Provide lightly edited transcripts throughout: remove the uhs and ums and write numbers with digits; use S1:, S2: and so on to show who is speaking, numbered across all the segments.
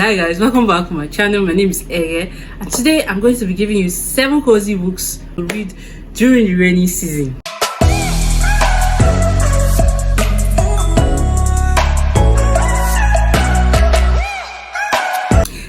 S1: Hi guys, welcome back to my channel. My name is Ege, and today I'm going to be giving you 7 cozy books to read during the rainy season.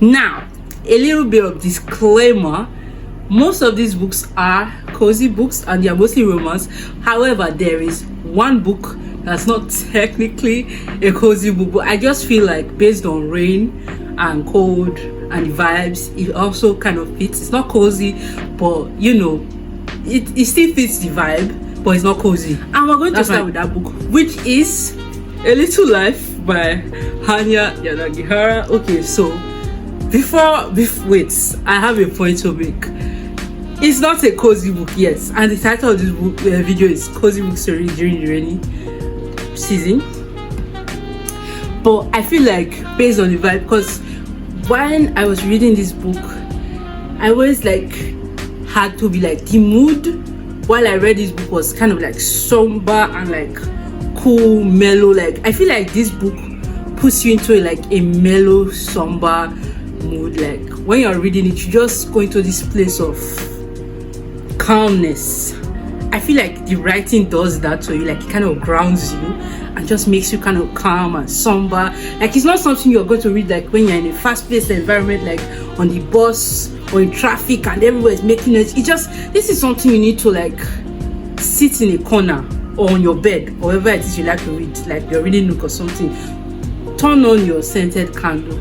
S1: Now, a little bit of disclaimer. Most of these books are cozy books and they are mostly romance. However, there is one book that's not technically a cozy book, but I just feel like based on rain and cold and the vibes, it also kind of fits. It's not cozy, but you know, it still fits the vibe, but it's not cozy. And we're going to start with that book, which is A Little Life by Hanya Yanagihara. Okay, so wait, I have a point to make. It's not a cozy book yet, and the title of this book video is Cozy Books to Read During the Rainy Season. But I feel like based on the vibe, because when I was reading this book, I always like had to be like the mood while I read this book was kind of like somber and like cool, mellow. Like I feel like this book puts you into a mellow, somber mood. Like when you're reading it, you just go into this place of calmness. I feel like the writing does that to you. Like it kind of grounds you and just makes you kind of calm and somber. Like it's not something you're going to read like when you're in a fast-paced environment, like on the bus or in traffic and everywhere is making noise. This is something you need to like sit in a corner or on your bed, or wherever it is you like to read, like you're reading nook or something. Turn on your scented candle,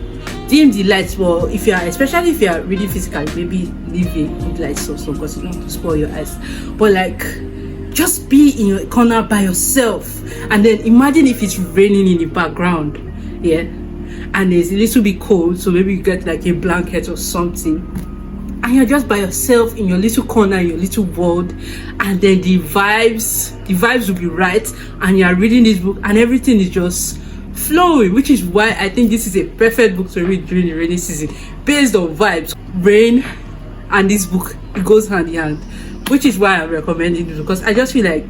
S1: dim the lights. Well, especially if you are reading physically, maybe leave a good light source because you don't want to spoil your eyes. But like, just be in your corner by yourself, and then imagine if it's raining in the background, yeah, and it's a little bit cold, so maybe you get like a blanket or something, and you're just by yourself in your little corner, in your little world, and then the vibes will be right, and you're reading this book and everything is just flowing, which is why I think this is a perfect book to read during the rainy season. Based on vibes, rain and this book, it goes hand in hand, which is why I'm recommending it, because I just feel like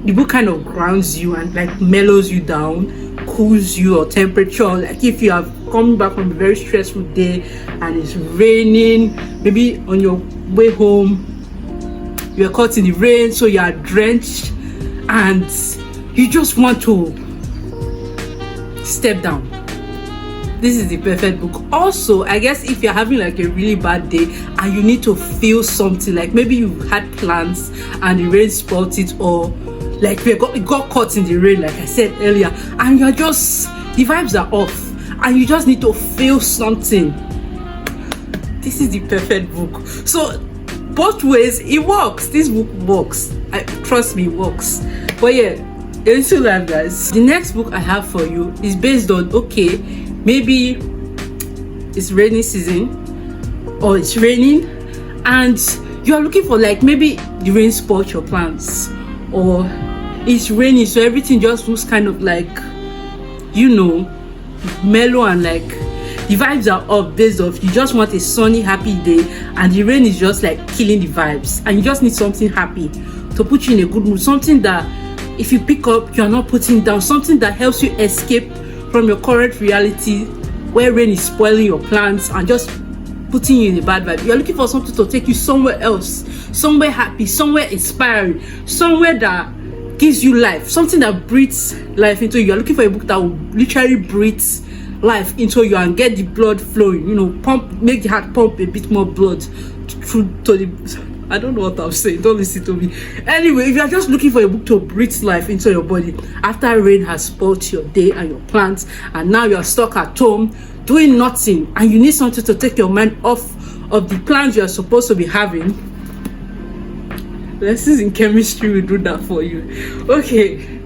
S1: the book kind of grounds you and like mellows you down, cools your temperature. Like if you are coming back from a very stressful day and it's raining, maybe on your way home you're caught in the rain, so you are drenched and you just want to step down, this is the perfect book. Also, I guess if you're having like a really bad day and you need to feel something, like maybe you had plans and the rain spoiled it, or like you got caught in the rain like I said earlier, and you're just, the vibes are off and you just need to feel something, this is the perfect book. So both ways it works. This book works, trust me, it works. But yeah, A Little Life, guys. The next book I have for you is based on, okay, maybe it's rainy season or it's raining and you're looking for like, maybe the rain spoiled your plans, or it's raining so everything just looks kind of like, you know, mellow, and like the vibes are up, based off you just want a sunny happy day and the rain is just like killing the vibes, and you just need something happy to put you in a good mood, something that if you pick up you're not putting down, something that helps you escape from your current reality where rain is spoiling your plans and just putting you in a bad vibe. You're looking for something to take you somewhere else, somewhere happy, somewhere inspiring, somewhere that gives you life, something that breathes life into you. You're looking for a book that will literally breathe life into you and get the blood flowing, you know, make the heart pump a bit more blood through to the, I don't know what I'm saying, don't listen to me. Anyway, if you're just looking for a book to breathe life into your body after rain has spoiled your day and your plans, and now you're stuck at home doing nothing and you need something to take your mind off of the plans you're supposed to be having, lessons in chemistry will do that for you. Okay,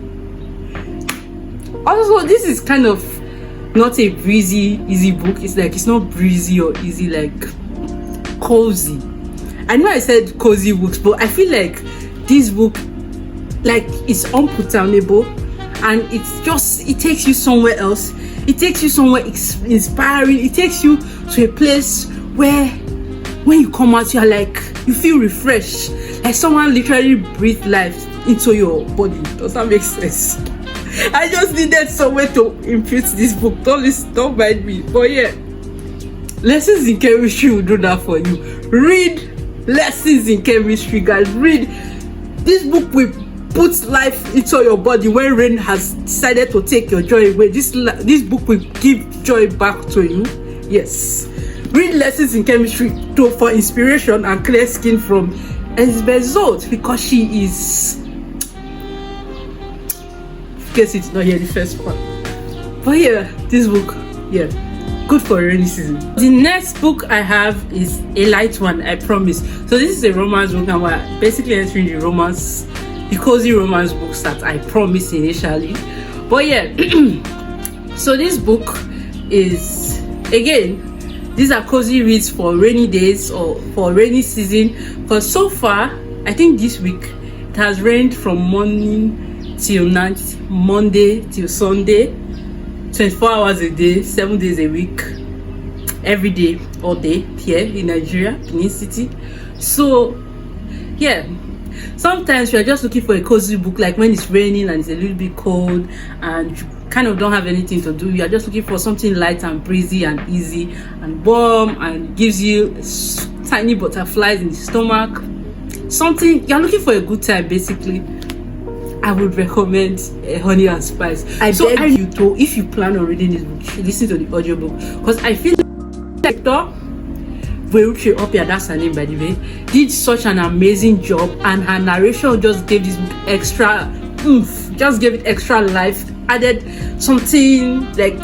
S1: also this is kind of not a breezy, easy book. It's like, it's not breezy or easy, like cozy. I know I said cozy books, but I feel like this book, like, it's unputdownable, and it takes you somewhere else. It takes you somewhere inspiring. It takes you to a place where when you come out, you're like, you feel refreshed, like someone literally breathed life into your body. Does that make sense? I just needed somewhere to impute this book. Don't mind me. But yeah, Lessons in Chemistry will do that for you. Read Lessons in Chemistry, guys. Read this book. Will put life into your body when rain has decided to take your joy away. This book will give joy back to you. Yes. Read Lessons in Chemistry for inspiration and clear skin from Elizabeth Zolt, because she is, in case it's not here the first part. But yeah, this book, yeah, good for rainy season. The next book I have is a light one, I promise. So this is a romance book, and we're basically entering the cozy romance books that I promised initially. But yeah, so this book is, again, these are cozy reads for rainy days or for rainy season. Because so far, I think this week it has rained from morning till night, Monday till Sunday, 24 hours a day, 7 days a week, every day, all day here in Nigeria, Benin City. So yeah, sometimes you're just looking for a cozy book, like when it's raining and it's a little bit cold and you kind of don't have anything to do. You're just looking for something light and breezy and easy and warm and gives you tiny butterflies in the stomach. Something you're looking for, a good time basically. I would recommend Honey and Spice. I beg you to, if you plan on reading this book, listen to the audiobook, because I feel like Veruche Opia, that's her name by the way, did such an amazing job, and her narration just gave this book extra oomph, just gave it extra life, added something like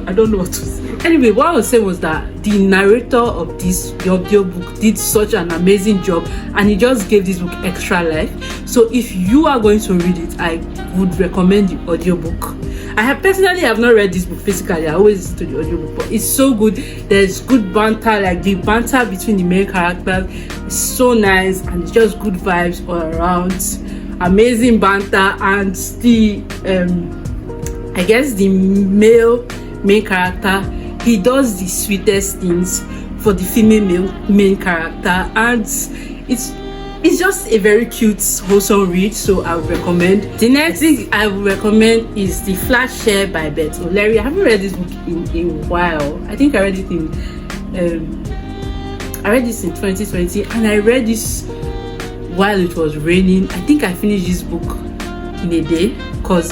S1: I don't know what to say. Anyway, what I was saying was that the narrator of the audiobook did such an amazing job, and he just gave this book extra life. So if you are going to read it, I would recommend the audiobook. I have not read this book physically. I always listen to the audiobook, but it's so good. There's good banter, like the banter between the main characters is so nice, and it's just good vibes all around. Amazing banter, and the I guess the male main character, he does the sweetest things for the female main character, and it's just a very cute, wholesome read. So I would recommend. The next thing I would recommend is the Flatshare by Beth. Larry, I haven't read this book in a while. I think I read it I read this in 2020, and I read this while it was raining. I think I finished this book in a day, because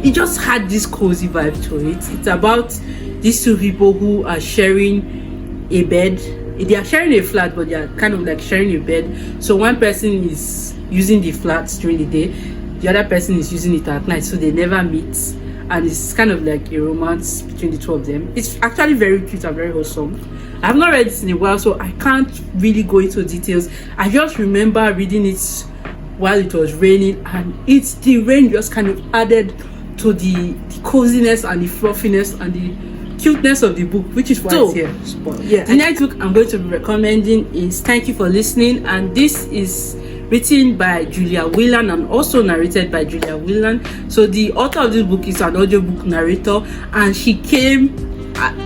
S1: it just had this cozy vibe to it. It's about these two people who are sharing a bed. They are sharing a flat, but they are kind of like sharing a bed. So one person is using the flat during the day, the other person is using it at night, so they never meet, and it's kind of like a romance between the two of them. It's actually very cute and very wholesome. I have not read this in a while, so I can't really go into details. I just remember reading it while it was raining, and the rain just kind of added to the coziness and the fluffiness and the cuteness of the book, which is why it's here. But yeah, the next book I'm going to be recommending is Thank You for Listening, and this is written by Julia Whelan and also narrated by Julia Whelan. So the author of this book is an audiobook narrator, and she came,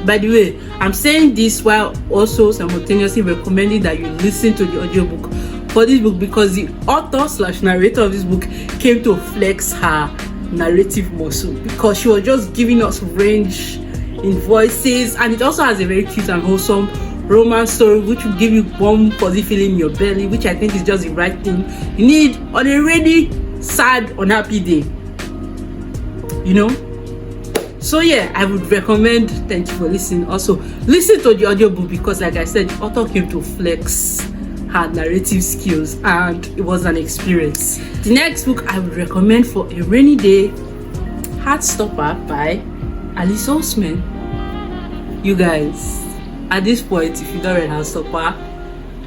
S1: by the way, I'm saying this while also simultaneously recommending that you listen to the audiobook for this book, because the author/narrator of this book came to flex her narrative muscle, because she was just giving us range in voices, and it also has a very cute and wholesome romance story which will give you warm fuzzy feeling in your belly, which I think is just the right thing you need on a really sad, unhappy day, you know. So yeah, I would recommend Thank You for Listening. Also listen to the audiobook, because like I said, the author came to flex her narrative skills, and it was an experience. The next book I would recommend for a rainy day, Heartstopper by Alice Osman. You guys, at this point, if you don't read Heartstopper,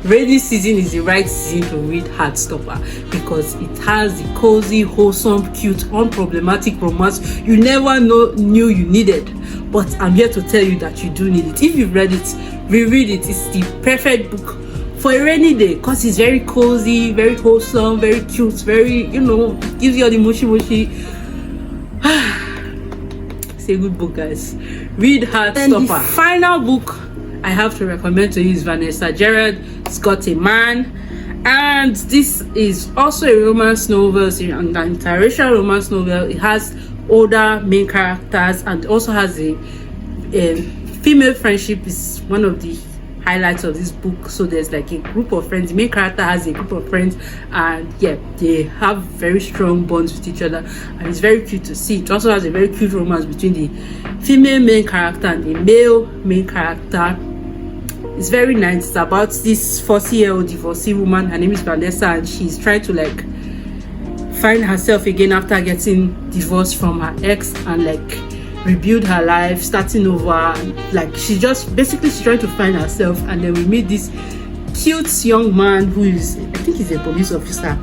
S1: rainy season is the right season to read Heartstopper, because it has the cozy, wholesome, cute, unproblematic romance you never knew you needed. But I'm here to tell you that you do need it. If you've read it, reread it. It's the perfect book for a rainy day, because it's very cozy, very wholesome, very cute, very, gives you all the mushy. It's a good book, guys. Read Heartstopper. And the final book I have to recommend to you is Vanessa. It's got a man, and this is also a romance novel. It's an interracial romance novel. It has older main characters, and also has a Female friendship is one of the highlights of this book. So there's like a group of friends. The main character has a group of friends, and yeah, they have very strong bonds with each other, and it's very cute to see. It also has a very cute romance between the female main character and the male main character. It's very nice. It's about this 40-year-old divorcee woman. Her name is Vanessa, and she's trying to like find herself again after getting divorced from her ex, and like rebuild her life, starting over. Like she's trying to find herself. And then we meet this cute young man who is, I think he's a police officer,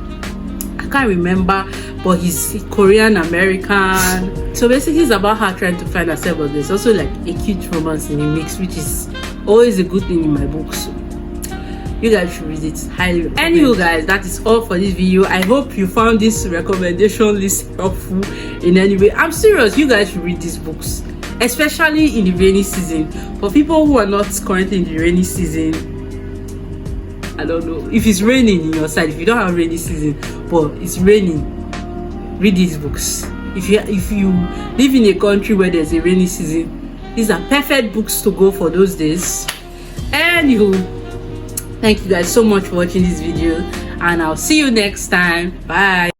S1: I can't remember, but he's Korean American. So basically it's about her trying to find herself, but there's also like a cute romance in the mix, which is always a good thing in my books. So you guys should read it, highly recommend. Anyway guys, that is all for this video. I hope you found this recommendation list helpful in any way. I'm serious, you guys should read these books, especially in the rainy season. For people who are not currently in the rainy season, I don't know if it's raining in your side, if you don't have rainy season but it's raining, read these books. If you live in a country where there's a rainy season, these are perfect books to go for those days. Anywho, thank you guys so much for watching this video, and I'll see you next time. Bye.